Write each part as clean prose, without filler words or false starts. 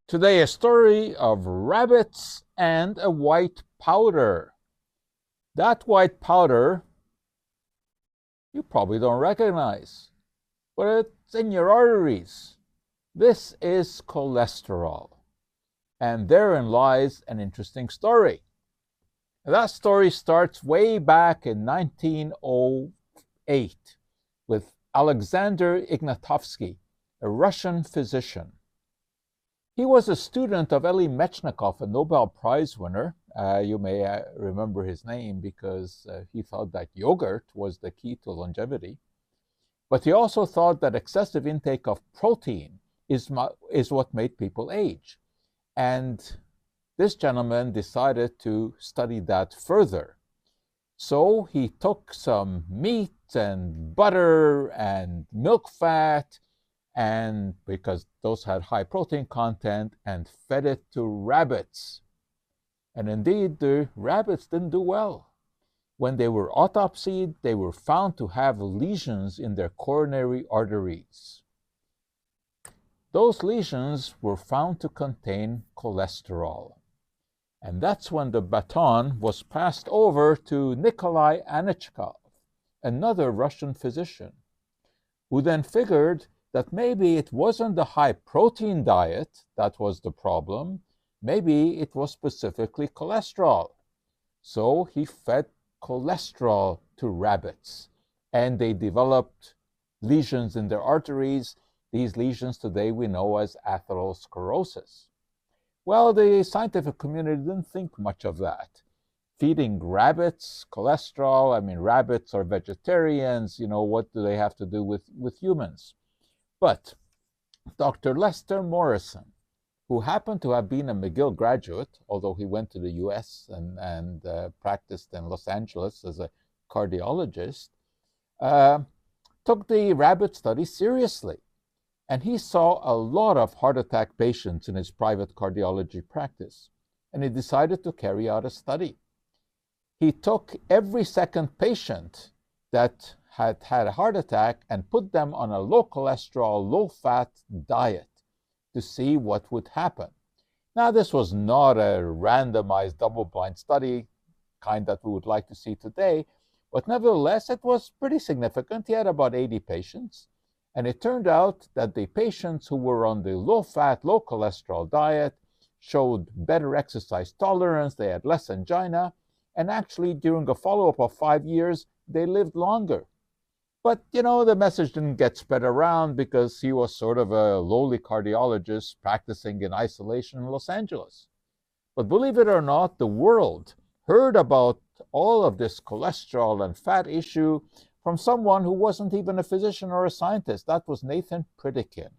Today, a story of rabbits and a white powder. That white powder you probably don't recognize, but it's in your arteries. This is cholesterol, and therein lies an interesting story. That story starts way back in 1908 with Alexander Ignatovsky, a Russian physician. He was a student of Elie Metchnikoff, a Nobel Prize winner. You may remember his name because he thought that yogurt was the key to longevity. But he also thought that excessive intake of protein is what made people age. And this gentleman decided to study that further. So he took some meat and butter and milk fat, and because those had high protein content, and fed it to rabbits. And indeed, the rabbits didn't do well. When they were autopsied, they were found to have lesions in their coronary arteries. Those lesions were found to contain cholesterol. And that's when the baton was passed over to Nikolai Anichkov, another Russian physician, who then figured that maybe it wasn't the high protein diet that was the problem, maybe it was specifically cholesterol. So he fed cholesterol to rabbits, and they developed lesions in their arteries. These lesions today we know as atherosclerosis. Well, the scientific community didn't think much of that. Feeding rabbits cholesterol, rabbits are vegetarians, what do they have to do with humans? But Dr. Lester Morrison, who happened to have been a McGill graduate, although he went to the US and practiced in Los Angeles as a cardiologist, took the rabbit study seriously. And he saw a lot of heart attack patients in his private cardiology practice, and he decided to carry out a study. He took every second patient that had had a heart attack and put them on a low cholesterol, low fat diet to see what would happen. Now, this was not a randomized double-blind study, kind that we would like to see today, but nevertheless, it was pretty significant. He had about 80 patients. And it turned out that the patients who were on the low-fat, low-cholesterol diet showed better exercise tolerance, they had less angina, and actually during a follow-up of 5 years, they lived longer. But, the message didn't get spread around because he was sort of a lowly cardiologist practicing in isolation in Los Angeles. But believe it or not, the world heard about all of this cholesterol and fat issue from someone who wasn't even a physician or a scientist. That was Nathan Pritikin.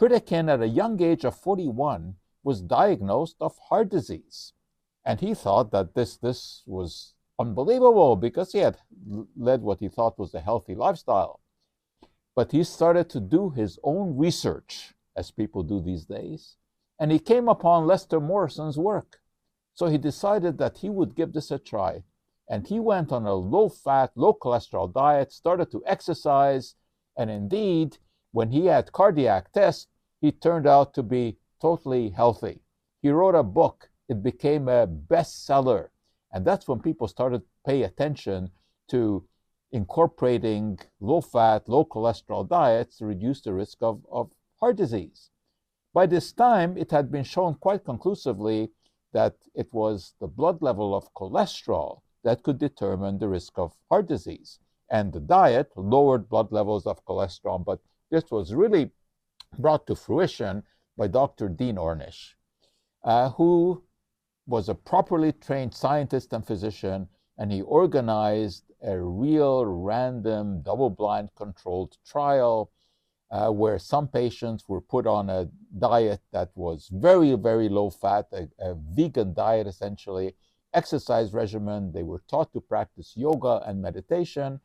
Pritikin, at a young age of 41, was diagnosed of heart disease. And he thought that this was unbelievable because he had led what he thought was a healthy lifestyle. But he started to do his own research, as people do these days, and he came upon Lester Morrison's work. So he decided that he would give this a try. And he went on a low-fat, low-cholesterol diet, started to exercise, and indeed, when he had cardiac tests, he turned out to be totally healthy. He wrote a book. It became a bestseller. And that's when people started to pay attention to incorporating low-fat, low-cholesterol diets to reduce the risk of heart disease. By this time, it had been shown quite conclusively that it was the blood level of cholesterol that could determine the risk of heart disease. And the diet lowered blood levels of cholesterol, but this was really brought to fruition by Dr. Dean Ornish, who was a properly trained scientist and physician, and he organized a real random double-blind controlled trial where some patients were put on a diet that was very, very low fat, a vegan diet essentially, exercise regimen. They were taught to practice yoga and meditation,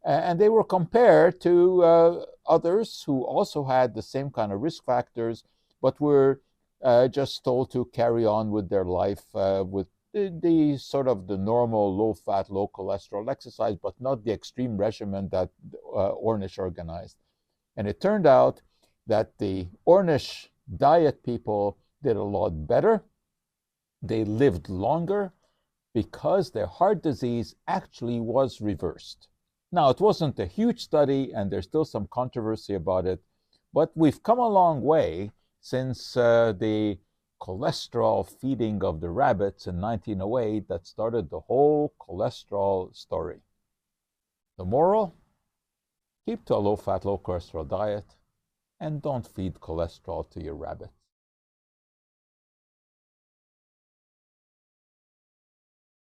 and they were compared to others who also had the same kind of risk factors, but were just told to carry on with their life with the sort of the normal low-fat, low-cholesterol exercise, but not the extreme regimen that Ornish organized. And it turned out that the Ornish diet people did a lot better. They lived longer because their heart disease actually was reversed. Now, it wasn't a huge study, and there's still some controversy about it, but we've come a long way since the cholesterol feeding of the rabbits in 1908 that started the whole cholesterol story. The moral? Keep to a low-fat, low-cholesterol diet, and don't feed cholesterol to your rabbits.